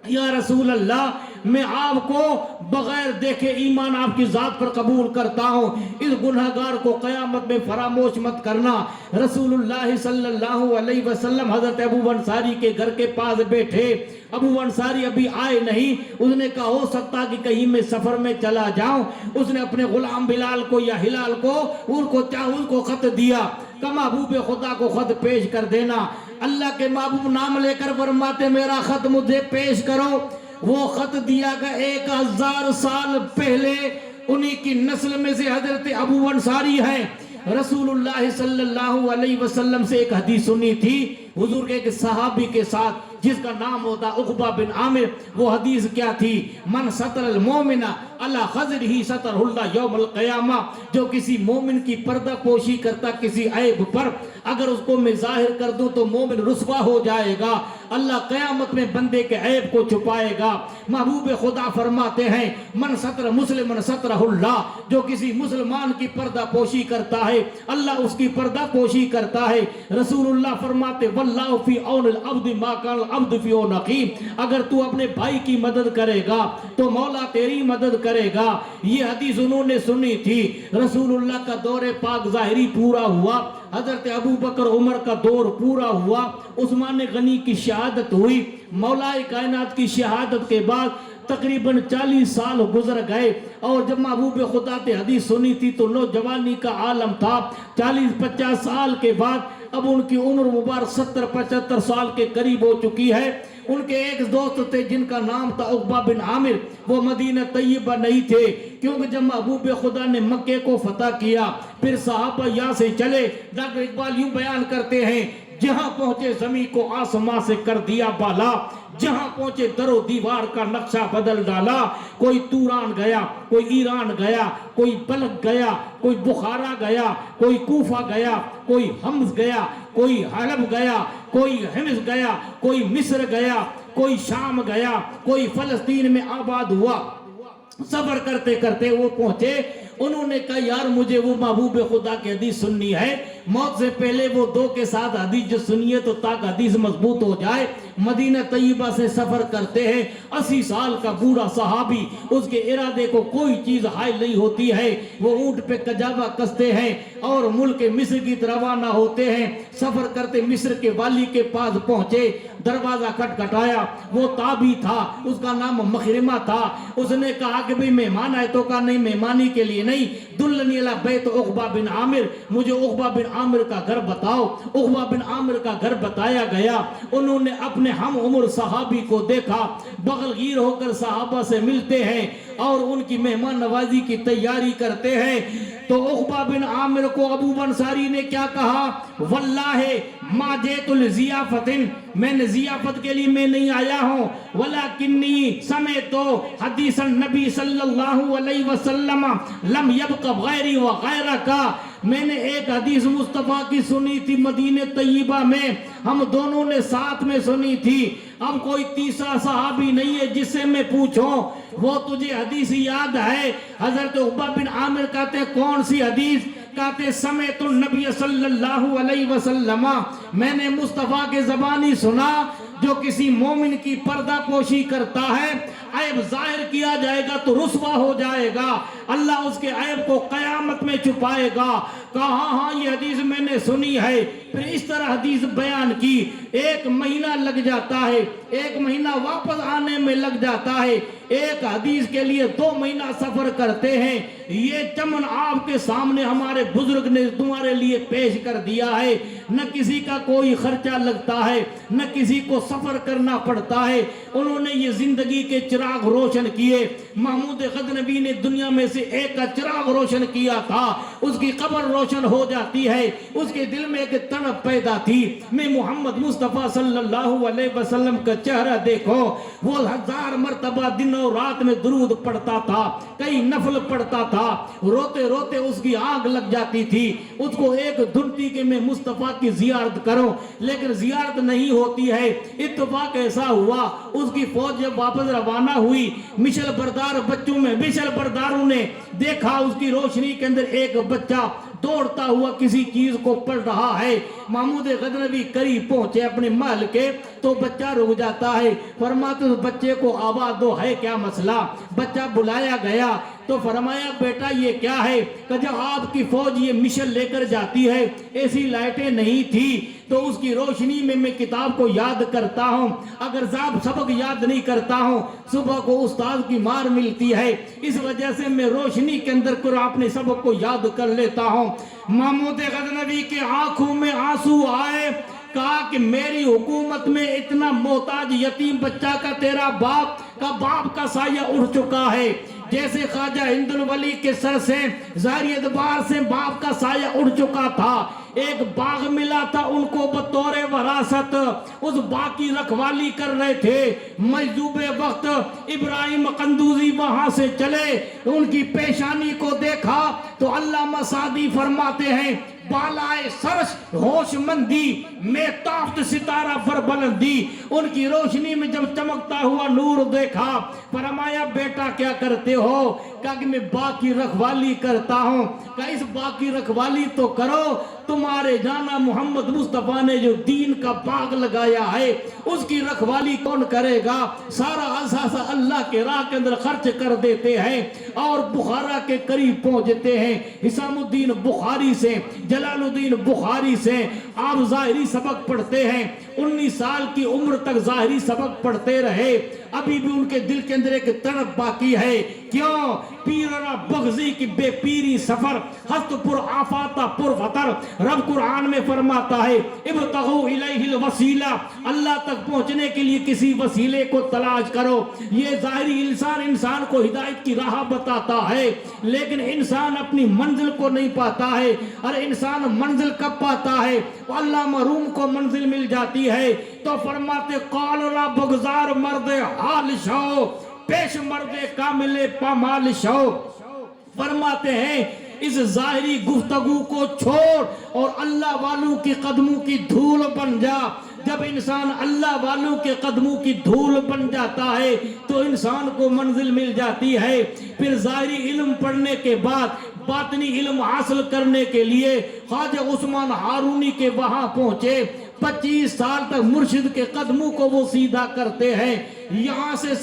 یا رسول اللہ میں آپ کو بغیر دیکھے ایمان آپ کی ذات پر قبول کرتا ہوں, اس گناہگار کو قیامت میں فراموش مت کرنا. رسول اللہ صلی اللہ علیہ وسلم حضرت ابو انصاری کے گھر کے پاس بیٹھے. ابو انصاری ابھی آئے نہیں. اس نے کہا ہو سکتا کہ کہیں میں سفر میں چلا جاؤں. اس نے اپنے غلام بلال کو یا ہلال کو ان کو خط دیا کہ محبوب خدا کو خط پیش کر دینا. اللہ کے محبوب نام لے کر فرماتے میرا خط مجھے پیش کرو. وہ خط دیا کہ 1000 سال پہلے انہی کی نسل میں سے حضرت ابو انصاری ہے. رسول اللہ صلی اللہ علیہ وسلم سے ایک حدیث سنی تھی حضور کے ایک صحابی کے ساتھ جس کا نام ہوتا عقبہ بن عامر. وہ حدیث کیا تھی؟ من ستر المومن علی خضرہ سترہ اللہ یوم القیامہ. جو کسی مومن کی پردہ پوشی کرتا کسی عیب پر, اگر اس کو میں ظاہر کر دوں تو مومن رسوا ہو جائے گا. اللہ قیامت میں بندے کے عیب کو چھپائے گا. محبوب خدا فرماتے ہیں من ستر مسلم سترہ اللہ. جو کسی مسلمان کی پردہ پوشی کرتا ہے اللہ اس کی پردہ پوشی کرتا ہے. رسول اللہ فرماتے واللہ فی عون العبد ما کان العبد فی عون اخیہ. اگر تو اپنے بھائی کی مدد کرے گا تو مولا تیری مدد کرے گا. یہ حدیث انہوں نے سنی تھی. رسول اللہ کا دور پاک ظاہری پورا ہوا, حضرت ابو بکر عمر کا دور پورا ہوا, عثمان غنی کی شہادت ہوئی. مولا کائنات کی شہادت کے بعد تقریباً 40 سال گزر گئے, اور جب محبوب خدا نے حدیث سنی تھی تو نوجوانی کا عالم تھا. 40-50 سال کے بعد اب ان کی عمر مبارک 70-75 سال کے قریب ہو چکی ہے. ان کے ایک دوست تھے جن کا نام تھا عقبہ بن عامر. وہ مدینہ طیبہ نہیں تھے کیونکہ جب محبوب خدا نے مکے کو فتح کیا پھر صحابہ یہاں سے چلے. ڈاکٹر اقبال یوں بیان کرتے ہیں جہاں پہنچے زمین کو آسمان سے کر دیا بالا, جہاں پہنچے در و دیوار کا نقشہ بدل ڈالا. کوئی توران گیا, کوئی ایران گیا, کوئی بلخ گیا, کوئی بخارا گیا, کوئی کوفہ گیا, کوئی حمص گیا, کوئی حلب گیا, کوئی حمص گیا, کوئی مصر گیا, کوئی شام گیا, کوئی فلسطین میں آباد ہوا. سفر کرتے کرتے وہ پہنچے انہوں نے کہا یار مجھے وہ محبوب خدا کی حدیث سننی ہے، موت سے پہلے وہ 2 کے ساتھ حدیث جو سنیے تو تاکہ حدیث مضبوط ہو جائے۔ مدینہ طیبہ سے سفر کرتے ہیں، 80 سال کا بوڑھا صحابی، اس کے ارادے کو کوئی چیز حائل نہیں ہوتی ہے، وہ اونٹ پہ کجاوا کستے ہیں اور ملک مصر کی طرف روانہ ہوتے ہیں۔ سفر کرتے مصر کے والی کے پاس پہنچے، دروازہ کھٹکھٹایا، وہ تابی تھا، اس کا نام مخرمہ تھا۔ اس نے کہا کہ بھئی مہمان آئے، تو کہا نہیں مہمانی کے لیے نہیں، دلنی علی بیت عقبہ بن عامر، مجھے عقبہ بن عامر کا گھر بتاؤ۔ عقبہ بن عامر کا گھر بتایا گیا، انہوں نے اپنے ہم عمر صحابی کو دیکھا، بغلگیر ہو کر صحابہ سے ملتے ہیں اور ان کی مہمان نوازی کی تیاری کرتے ہیں۔ تو عقبہ بن عامر کو ابو انصاری نے کیا کہا؟ واللہ ما جئت لضیافت، میں نے ضیافت کے لیے میں نہیں آیا ہوں، ولکنی سمعت حدیث النبی صلی اللہ علیہ وسلم لم یبق غیری وغیرک، میں نے ایک حدیث مصطفیٰ کی سنی تھی مدینہ طیبہ میں، ہم دونوں نے ساتھ میں سنی تھی، اب کوئی تیسرا صحابی نہیں ہے جس سے میں پوچھوں وہ تجھے حدیث یاد ہے؟ حضرت عقبہ بن عامر کہتے ہیں کون سی حدیث؟ کہتے سمعت النبی صلی اللہ علیہ وسلم، میں نے مصطفیٰ کے زبانی سنا، جو کسی مومن کی پردہ پوشی کرتا ہے عیب ظاہر کیا جائے گا تو رسوا ہو جائے گا، اللہ اس کے عیب کو قیامت میں چھپائے گا۔ کہا ہاں یہ حدیث میں نے سنی ہے۔ پھر اس طرح حدیث بیان کی، 1 مہینہ لگ جاتا ہے، 1 مہینہ واپس آنے میں لگ جاتا ہے، ایک حدیث کے لیے 2 مہینہ سفر کرتے ہیں۔ یہ چمن آپ کے سامنے ہمارے بزرگ نے تمہارے لیے پیش کر دیا ہے، نہ کسی کا کوئی خرچہ لگتا ہے، نہ کسی کو سفر کرنا پڑتا ہے، انہوں نے یہ زندگی کے چراغ روشن کیے۔ محمود غزنوی نے دنیا میں سے ایک کا چراغ روشن کیا تھا، اس کی قبر روشن ہو جاتی ہے، اس کے دل میں ایک تڑپ پیدا تھی، میں محمد مصطفیٰ صلی اللہ علیہ وسلم کا چہرہ دیکھو۔ وہ 1000 مرتبہ دن اور رات میں درود پڑھتا تھا، کئی نفل پڑھتا تھا، روتے روتے اس کی آنکھ لگ جاتی تھی، اس کو ایک دھن تھی کہ میں مصطفیٰ کی زیارت کروں، لیکن زیارت نہیں ہوتی ہے۔ اتفاق ایسا ہوا اس کی فوج جب واپس روانہ ہوئی، مشل بردار بچوں میں مشل برداروں نے دیکھا اس کی روشنی کے اندر ایک بچہ دوڑتا ہوا کسی چیز کو پڑھ رہا ہے۔ محمود غزنوی قریب پہنچے اپنے محل کے تو بچہ رک جاتا ہے، فرماتے اس بچے کو آواز دو، ہے کیا مسئلہ؟ بچہ بلایا گیا تو فرمایا بیٹا یہ کیا ہے؟ کہ جب آپ کی فوج یہ مشن لے کر جاتی ہے، ایسی لائٹیں نہیں تھی تو اس کی روشنی میں میں کتاب کو یاد کرتا ہوں، اگر سبق یاد نہیں کرتا ہوں صبح کو استاد کی مار ملتی ہے، اس وجہ سے میں روشنی کے اندر اپنے سبق کو یاد کر لیتا ہوں۔ محمود غزنوی کے آنکھوں میں آنسو آئے، کہا کہ میری حکومت میں اتنا محتاج یتیم بچہ کا تیرا باپ کا سایہ اڑ چکا ہے، جیسے خواجہ ہند الولی کے سر سے ظاہری اعتبار سے باپ کا سایہ اڑ چکا تھا، ایک باغ ملا تھا ان کو بطور وراثت، اس باغ کی رکھوالی کر رہے تھے، مجذوب وقت ابراہیم قندوزی وہاں سے چلے، ان کی پیشانی کو دیکھا تو علامہ سعدی فرماتے ہیں بالائے سرش ہوش مندی میں تافت ستارہ پر بلندی، ان کی روشنی میں جب چمکتا ہوا نور دیکھا، فرمایا بیٹا کیا کرتے ہو؟ کہا کہ میں باغ کی رکھوالی کرتا ہوں۔ کہا اس باغ کی رکھوالی تو کرو، تمہارے جانا محمد مصطفیٰ نے جو دین کا باغ لگایا ہے اس کی رکھوالی کون کرے گا؟ سارا اثاثہ اللہ کے راہ کے اندر خرچ کر دیتے ہیں اور بخارا کے قریب پہنچتے ہیں۔ حسام الدین بخاری سے، جلال الدین بخاری سے آپ ظاہری سبق پڑھتے ہیں، 19 سال کی عمر تک ظاہری سبق پڑھتے رہے، ابھی بھی ان کے دل کے اندر ایک تڑپ باقی ہے۔ کیوں؟ پیرنا بغزی کی بے پیری سفر، ہست پر آفاتا پر وطر، رب قرآن میں فرماتا ہے ابتغوا الیہ الوسیلہ، اللہ تک پہنچنے کے لیے کسی وسیلے کو تلاش کرو۔ یہ ظاہری انسان کو ہدایت کی راہ بتاتا ہے، لیکن انسان اپنی منزل کو نہیں پاتا ہے، اور انسان منزل کب پاتا ہے؟ اللہ محروم کو منزل مل جاتی ہے تو فرماتے قال را بگزار مرد حال شو، پیش مرد کامل پامال شو، فرماتے ہیں اس ظاہری گفتگو کو چھوڑ اور اللہ والوں کی قدموں کی دھول بن جا۔ جب جب انسان اللہ والوں کے قدموں کی دھول بن جاتا ہے تو انسان کو منزل مل جاتی ہے۔ پھر ظاہری علم پڑھنے کے بعد باطنی علم حاصل کرنے کے لیے خواجہ عثمان ہارونی کے وہاں پہنچے۔ 25 سال تک مرشد کے قدموں کو وہ سیدھا کرتے ہیں، یہاں سے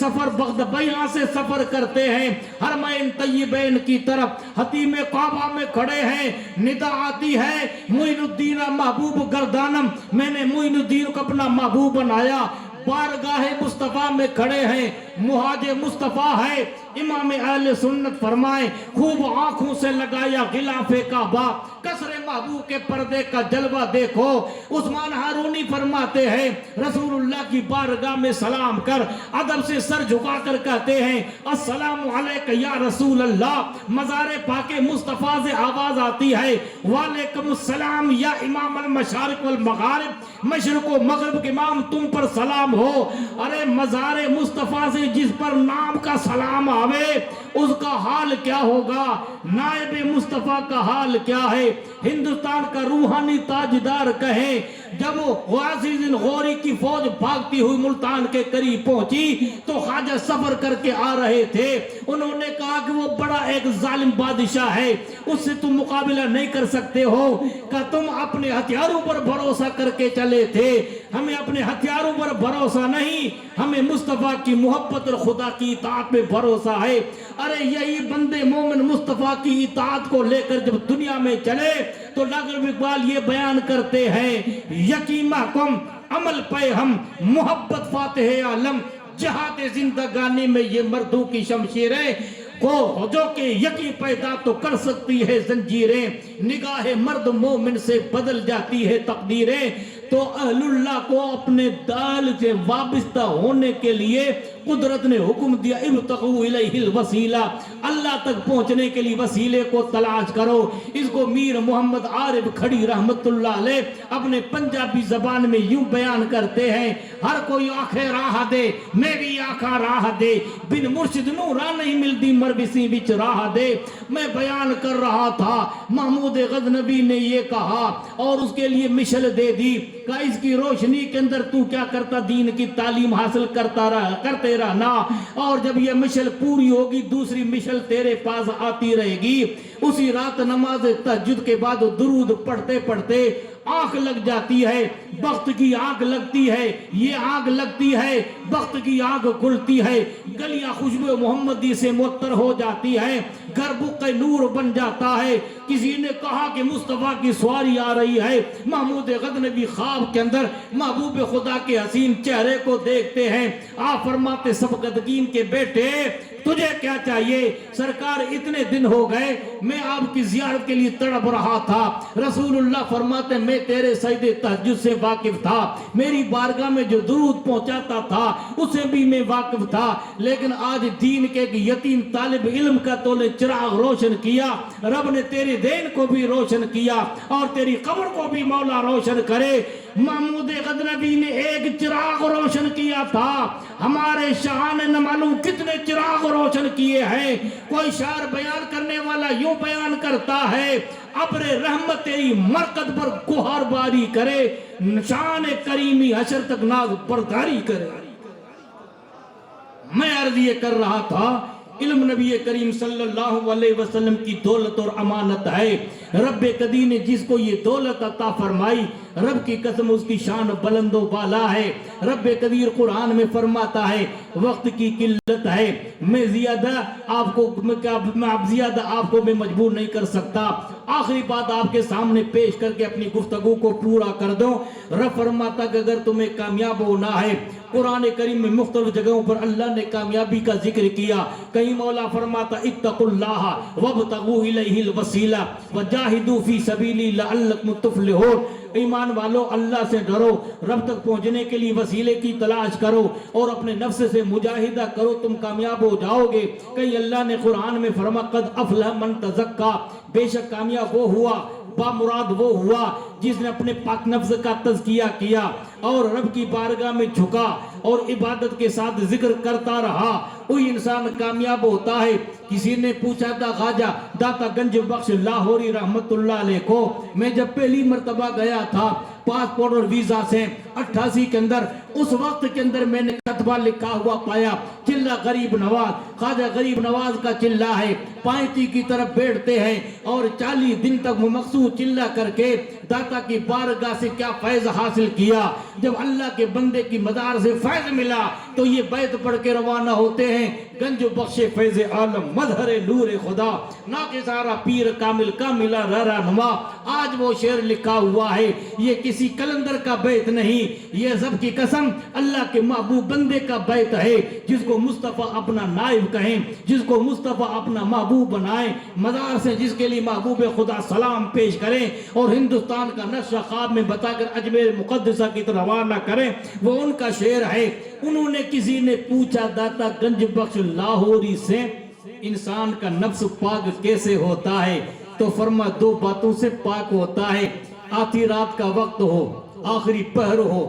سفر کرتے ہیں حرمین طیبین کی طرف۔ حتیم کعبہ میں کھڑے ہیں، ندا آتی ہے معین الدین محبوب گردانم، میں نے معین الدین کو اپنا محبوب بنایا۔ بارگاہ مصطفیٰ میں کھڑے ہیں، مہاج مصطفیٰ ہے، امام اہل سنت فرمائے خوب آنکھوں سے لگایا غلاف کعبہ، قصر محبوب کے پردے کا جلوہ دیکھو۔ عثمان ہارونی فرماتے ہیں رسول اللہ کی بارگاہ میں سلام کر، ادب سے سر جھکا کر کہتے ہیں السلام علیک یا رسول اللہ۔ مزار پاک مصطفیٰ سے آواز آتی ہے وعلیکم السلام یا امام المشارق والمغارب، مشرق و مغرب کے امام تم پر سلام ہو۔ ارے مزار مصطفیٰ سے جس پر نام کا سلام آوے اس کا حال کیا ہوگا، نائب مصطفیٰ کا حال کیا ہے۔ ہندوستان کا روحانی تاجدار کہے جب غازی بن غوری کی فوج بھاگتی ہوئی ملتان کے قریب پہنچی تو خواجہ سفر کر کے آ رہے تھے، انہوں نے کہا کہ وہ بڑا ایک ظالم بادشاہ ہے، اس سے تم مقابلہ نہیں کر سکتے ہو، کہ تم اپنے ہتھیاروں پر بھروسہ کر کے چلے تھے، ہمیں اپنے ہتھیاروں پر بھروسہ نہیں، ہمیں مصطفیٰ کی محبت اور خدا کی اطاعت میں بھروسہ ہے۔ ارے یہی بندے مومن مصطفیٰ کی اطاعت کو لے کر جب دنیا میں چلے تو ڈاکٹر اقبال یہ بیان کرتے ہیں یقیمہ کم عمل پہ ہم محبت فاتح عالم، جہاد زندگانی میں یہ مردوں کی شمشیریں کو جو کہ یقین پیدا تو کر سکتی ہے زنجیریں، نگاہ مرد مومن سے بدل جاتی ہے تقدیریں۔ تو اہل اللہ کو اپنے دال سے وابستہ ہونے کے لیے قدرت نے حکم دیا ابتغوا الیہ الوسیلہ، اللہ تک پہنچنے کے لیے وسیلے کو تلاش کرو۔ اس کو میر محمد عارف کھڑی رحمت اللہ علیہ اپنے پنجابی زبان میں یوں بیان کرتے ہیں ہر کوئی آنکھیں راہ دے میری آنکھاں راہ دے، بن مرشد نو راہ نہیں ملتی مربسی بچ راہ دے۔ میں بیان کر رہا تھا محمود غزنوی نے یہ کہا اور اس کے لیے مشل دے دی کہ اس کی روشنی کے اندر تو کیا کرتا، دین کی تعلیم حاصل کرتے رہنا، اور جب یہ مشل پوری ہوگی دوسری مشل تیرے پاس آتی رہے گی۔ اسی رات نماز تہجد کے بعد درود پڑھتے پڑھتے آنکھ لگ جاتی ہے، بخت کی آنکھ لگتی ہے، یہ آنکھ لگتی ہے، بخت کی آنکھ کھلتی ہے، گلیاں خوشبو محمدی سے معطر ہو جاتی ہے، گھر بقع نور بن جاتا ہے۔ کسی نے کہا کہ مصطفیٰ کی سواری آ رہی ہے، محمود غزنوی خواب کے اندر محبوب خدا کے حسین چہرے کو دیکھتے ہیں، آپ فرماتے سبکتگین کے بیٹے تجھے کیا چاہیے؟ سرکار اتنے دن ہو گئے میں آپ کی زیارت کے لیے تڑپ رہا تھا۔ رسول اللہ فرماتے میں تیرے سجدے تہجد سے واقف تھا، میری بارگاہ میں جو درود پہنچاتا تھا اسے بھی میں واقف تھا، لیکن آج دین کے ایک یتیم طالب علم کا تو نے چراغ روشن کیا، رب نے تیرے دین کو بھی روشن کیا اور تیری قبر کو بھی مولا روشن کرے۔ محمود غزنوی نے ایک چراغ روشن کیا تھا، ہمارے شاہ نے نہ معلوم کتنے چراغ روشن کیے ہیں۔ کوئی شعر بیان کرنے والا یوں بیان کرتا ہے ابر رحمت تیری مرکز پر گوہر باری کرے، شان کریمی حشر تک ناز برداری کرے۔ میں عرض یہ کر رہا تھا علم نبی کریم صلی اللہ علیہ وسلم کی دولت اور امانت ہے، رب قدیر نے جس کو یہ دولت عطا فرمائی رب کی قسم اس کی شان بلند و بالا ہے۔ رب قدیر قرآن میں فرماتا ہے وقت کی قلت ہے، میں آپ کو میں مجبور نہیں کر سکتا، آخری بات آپ کے سامنے پیش کر کے اپنی گفتگو کو پورا کر دوں۔ رب فرماتا کہ اگر تمہیں کامیاب ہونا ہے، قرآن کریم میں مختلف جگہوں پر اللہ نے کامیابی کا ذکر کیا، کہیں مولا فرماتا اتقوا اللہ وابتغوا الیہ الوسیلہ وجاہدوا فی سبیلہ لعلکم تفلحون۔ ایمان والو اللہ سے ڈرو، رب تک پہنچنے کے لیے وسیلے کی تلاش کرو اور اپنے نفس سے مجاہدہ کرو، تم کامیاب ہو جاؤ گے۔ کہیں اللہ نے قرآن میں فرما قد افلح من تزکا، بے شک کامیاب وہ ہوا، بامراد وہ ہوا جس نے اپنے پاک نفس کا تزکیہ کیا اور رب کی بارگاہ میں جھکا اور عبادت کے ساتھ ذکر کرتا رہا، وہی انسان کامیاب ہوتا ہے۔ کسی نے پوچھا تھا خواجہ داتا گنج بخش لاہوری رحمت اللہ علیہ کو، میں جب پہلی مرتبہ گیا تھا پاسپورٹ اور ویزا سے 88 کے اندر اس وقت کے اندر میں نے کتبہ لکھا ہوا پایا، چلہ غریب نواز، خواجہ غریب نواز کا چلہ ہے، پائنتی کی طرف بیٹھتے ہیں اور 40 دن تک وہ مقصود چلہ کر کے داتا کی بارگاہ سے کیا فیض حاصل کیا۔ جب اللہ کے بندے کی مدار سے فیض ملا تو یہ بیت پڑھ کے روانہ ہوتے ہیں، گنج بخش فیض عالم مظہر نور خدا ناقصارہ پیر کامل کاملہ رہا نما۔ آج وہ شعر لکھا ہوا ہے، یہ کسی کلندر کا بیت نہیں، یہ سب کی قسم اللہ کے محبوب بندے کا بیت ہے، جس کو مصطفیٰ اپنا نائب کہیں، جس کو مصطفیٰ اپنا محبوب بنائیں، مدار سے جس کے لیے محبوب خدا سلام پیش کریں اور ہندوستان کا نقشہ خواب میں بتا کر اجمیر مقدسہ کی طرف روانہ کریں، وہ ان کا شعر ہے۔ انہوں نے کسی نے پوچھا داتا گنج بخش لاہوری سے انسان کا نفس پاک کیسے ہوتا ہے؟ تو فرما 2 باتوں سے پاک ہوتا ہے، آتی رات کا وقت ہو، آخری پہر ہو،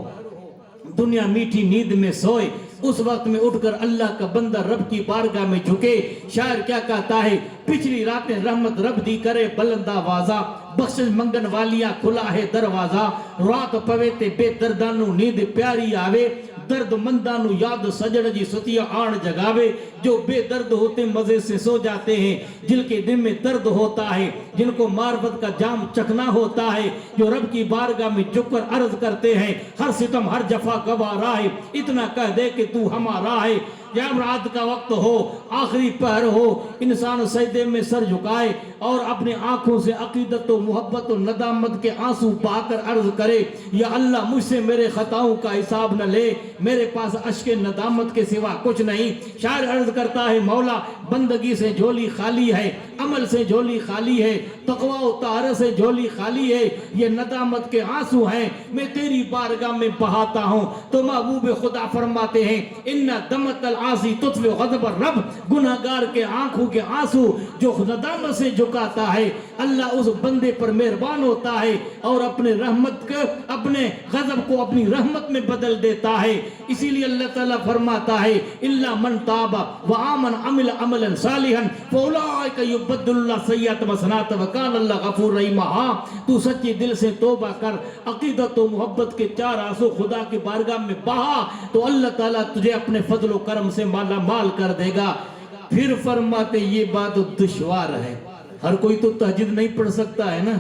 دنیا میٹھی نیند میں سوئے، اس وقت میں اٹھ کر اللہ کا بندہ رب کی بارگاہ میں جھکے۔ شاعر کیا کہتا ہے؟ پچھلی راتیں رحمت رب دی کرے بلند آوازہ، بخشش منگن والیاں کھلا ہے دروازہ، رات پویتے بے دردانو نیند پیاری آوے، درد مندانو یاد سجڑ جی ستیا آن جگاوے۔ جو بے درد ہوتے مزے سے سو جاتے ہیں، جن کے دل میں درد ہوتا ہے، جن کو معرفت کا جام چکنا ہوتا ہے، جو رب کی بارگاہ میں جھک کر عرض کرتے ہیں ہر ستم ہر جفا گوارا ہے، اتنا کہہ دے کہ تو ہمارا ہے۔ جب رات کا وقت ہو، آخری پہر ہو، انسان سجدے میں سر جھکائے اور اپنے آنکھوں سے عقیدت و محبت و ندامت کے آنسو بہا کر عرض کرے، یا اللہ مجھ سے میرے خطاؤں کا حساب نہ لے، میرے پاس اشک ندامت کے سوا کچھ نہیں۔ شاعر عرض کرتا ہے مولا بندگی سے جھولی خالی ہے، عمل سے جھولی خالی ہے، تقوی و طہارت سے جھولی خالی ہے، یہ ندامت کے آنسو ہیں میں تیری بارگاہ میں بہاتا ہوں۔ تو محبوب خدا فرماتے ہیں ان دمت العاصی تطفئ غضب الرب، گناہگار کے آنکھوں کے آنسو جو ندامت سے جھکاتا ہے، اللہ اس بندے پر مہربان ہوتا ہے اور اپنے رحمت کو اپنے غضب کو اپنی رحمت میں بدل دیتا ہے۔ اسی لیے اللہ تعالیٰ فرماتا ہے الا من تاب وآمن عمل عملا صالحا فاولئک یبدل اللہ سیئات حسنات وکان اللہ غفور رحیم۔ ہاں تو سچے دل سے توبہ کر، عقیدت و محبت کے 4 آنسو خدا کی بارگاہ میں بہا تو اللہ تعالیٰ تجھے اپنے فضل و کرم سے مالا مال کر دے گا۔ پھر فرماتے یہ بات دشوار ہے، ہر کوئی تو تہجد نہیں پڑھ سکتا ہے نا،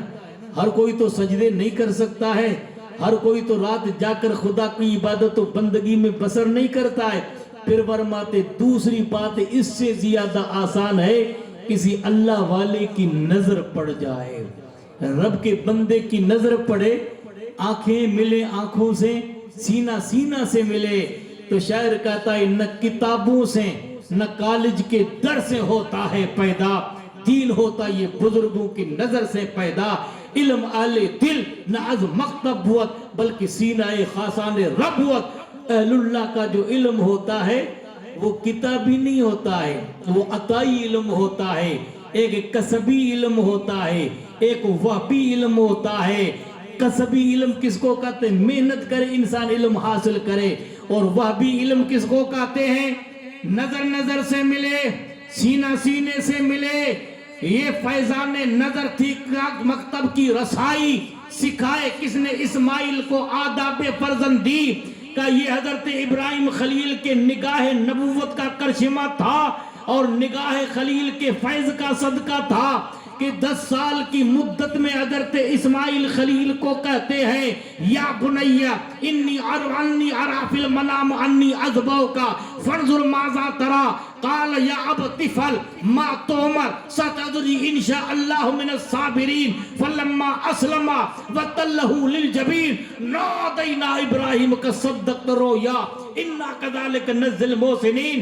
ہر کوئی تو سجدے نہیں کر سکتا ہے، ہر کوئی تو رات جا کر خدا کی عبادت و بندگی میں بسر نہیں کرتا ہے۔ پھر فرماتے دوسری بات اس سے زیادہ آسان ہے، کسی اللہ والے کی نظر پڑ جائے، رب کے بندے کی نظر پڑے، آنکھیں ملے آنکھوں سے، سینہ سینہ سے ملے، تو شاعر کہتا ہے نہ کتابوں سے نہ کالج کے در سے ہوتا ہے پیدا، دین ہوتا یہ بزرگوں کی نظر سے پیدا، علم آل دل نہ از مکتب ہوا بلکہ سینہ خاصان رب ہوا۔ اہل اللہ کا جو علم ہوتا ہے وہ کتابی نہیں ہوتا ہے، وہ عطائی علم ہوتا ہے، ایک کسبی علم ہوتا ہے، ایک وحبی علم ہوتا ہے۔ کسبی علم کس کو کہتے ہیں؟ محنت کرے انسان علم حاصل کرے، اور وحبی علم کس کو کہتے ہیں؟ نظر نظر سے ملے، سینہ سینے سے ملے۔ یہ فیضان نظر تھی مکتب کی رسائی، سکھائے کس نے اسماعیل کو آداب فرزندی کا، یہ حضرت ابراہیم خلیل کے نگاہ نبوت کا کرشمہ تھا اور نگاہ خلیل کے فیض کا صدقہ تھا کہ 10 سال کی مدت میں حضرت اسماعیل خلیل کو کہتے ہیں یا بنیا انی ارا فی المنام انی اذبحک فانظر ماذا تری قال یا ابت افعل ما تؤمر ستجدنی ان شاء اللہ من الصابرین فلما اسلم وتلہ للجبین نادینا ابراہیم کا صدقت رؤیا انا کذالک نجزی المحسنین۔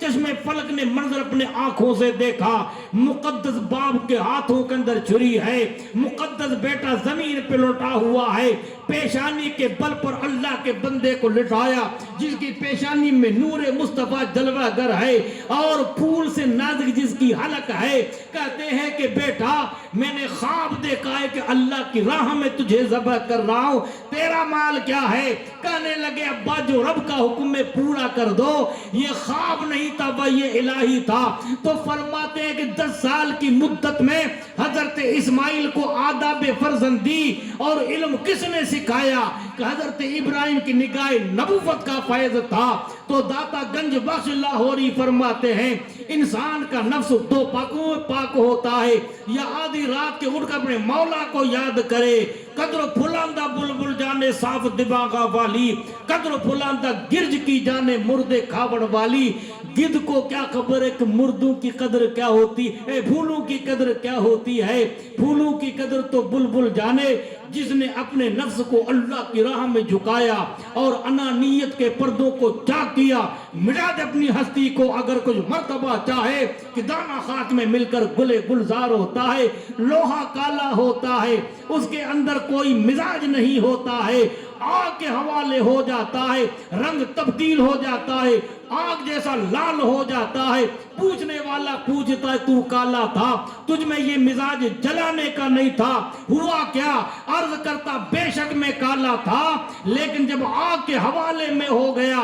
چشم فلک نے منظر اپنے آنکھوں سے دیکھا، مقدس باپ کے ہاتھوں کے اندر چھری ہے، مقدس بیٹا زمین پہ لٹا ہوا ہے، پیشانی کے بل پر اللہ کے بندے کو لٹایا جس کی پیشانی میں نور مصطفیٰ جلوہ گر ہے اور پھول سے نازک جس کی حلق ہے۔ کہتے ہیں کہ بیٹا میں نے خواب دیکھا ہے کہ اللہ کی راہ میں تجھے ذبح کر رہا ہوں، تیرا مال کیا ہے؟ کہنے لگے ابا جو رب کا حکم میں پورا کر دو، یہ خواب نہیں تھا وہ یہ الہی تھا۔ تو فرماتے ہیں کہ 10 سال کی مدت میں حضرت اسماعیل کو آداب فرزندی اور علم کس نے سکھایا کہ حضرت ابراہیم کی نگاہ نبوت کا فیض تھا. تو داتا گنج بخش لاہوری فرماتے ہیں انسان کا نفس دو پاکوں میں پاک ہوتا ہے, یا آدھی رات کے اٹھ کر اپنے مولا کو یاد کرے. قدر پھلاندہ بلبل جانے صاف دماغا والی, قدر پھلاندہ گرج کی جانے مردے کھاوڑ والی. گدھ کو کیا خبر ہے کہ مردوں کی قدر کیا ہوتی ہے, پھولوں کی قدر کیا ہوتی ہے. پھولوں کی قدر تو بلبل جانے. جس نے اپنے نفس کو اللہ کی راہ میں جھکایا اور انانیت کے پردوں کو چاک کیا, مٹا دے اپنی ہستی کو اگر کچھ مرتبہ چاہے کہ دانا خاک میں مل کر گلے گلزار ہوتا ہے. لوہا کالا ہوتا ہے, اس کے اندر کوئی مزاج نہیں ہوتا ہے, آگ کے حوالے ہو جاتا ہے, رنگ تبدیل ہو جاتا ہے, آگ جیسا لال ہو جاتا ہے. پوچھنے والا پوچھتا ہے تو کالا تھا, تجھ میں یہ مزاج جلانے کا نہیں تھا, ہوا کیا؟ عرض کرتا بے شک میں کالا تھا, لیکن جب آگ کے حوالے میں ہو گیا,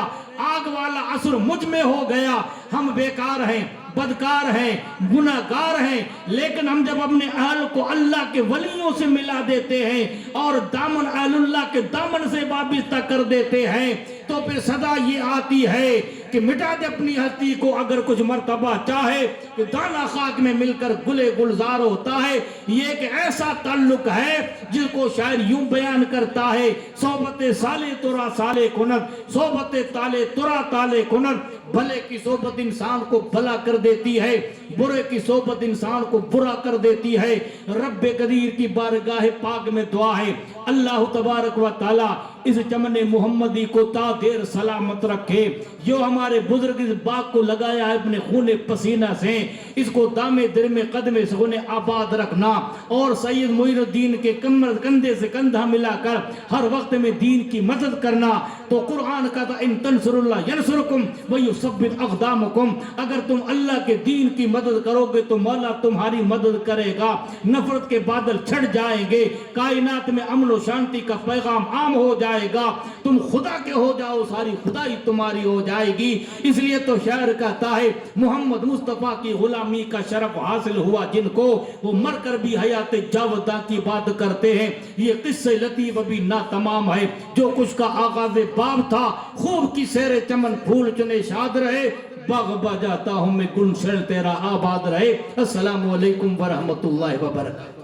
آگ والا اثر مجھ میں ہو گیا. ہم بیکار ہیں, بدکار ہیں, گناہگار ہیں, لیکن ہم جب اپنے اہل کو اللہ کے ولیوں سے ملا دیتے ہیں اور دامن اہل اللہ کے دامن سے وابستہ کر دیتے ہیں, تو پھر صدا یہ آتی ہے کہ مٹا دے اپنی ہستی کو اگر کچھ مرتبہ چاہے کہ دانا خاک میں مل کر گلے گلزار ہوتا ہے. یہ ایک ایسا تعلق ہے جس کو شاعر یوں بیان کرتا ہے, صحبت سالے ترا سالے کنت, صحبت تالے ترا تالے کنت. بھلے کی صحبت انسان کو بھلا کر دیتی ہے, برے کی صحبت انسان کو برا کر دیتی ہے. رب قدیر کی بارگاہ پاک میں دعا ہے اللہ تبارک و تعالی اس چمن محمدی کو تا دیر سلامت رکھے. جو ہمارے بزرگ اس باغ کو لگایا ہے اپنے خون پسینہ سے, اس کو دامے درم قدم سے انہیں آباد رکھنا, اور سید معین الدین کے کندھے سے کندھا ملا کر ہر وقت میں دین کی مدد کرنا. تو قرآن کا تھا ان تنصر اللہ ینصرکم ویثبت اقدامکم, اگر تم اللہ کے دین کی مدد کرو گے تو مولا تمہاری مدد کرے گا. نفرت کے بادل چھٹ جائیں گے, کائنات میں امن و شانتی کا پیغام عام ہو جائے گا, تم خدا کے ہو جاؤ, ساری خدائی تمہاری ہو جائے گی. اس لیے تو شاعر کہتا ہے محمد مصطفیٰ کی غلامی کا شرف حاصل ہوا جن کو, وہ مر کر بھی حیات جاوداں کی بات کرتے ہیں. یہ قصہ لطیف ابھی نہ تمام ہے, جو کچھ کا آغاز باب تھا, خوب کی سیر چمن پھول چنے شاد رہے, باغ با جاتا ہوں میں گلشن تیرا آباد رہے. السلام علیکم ورحمت اللہ وبرکاتہ.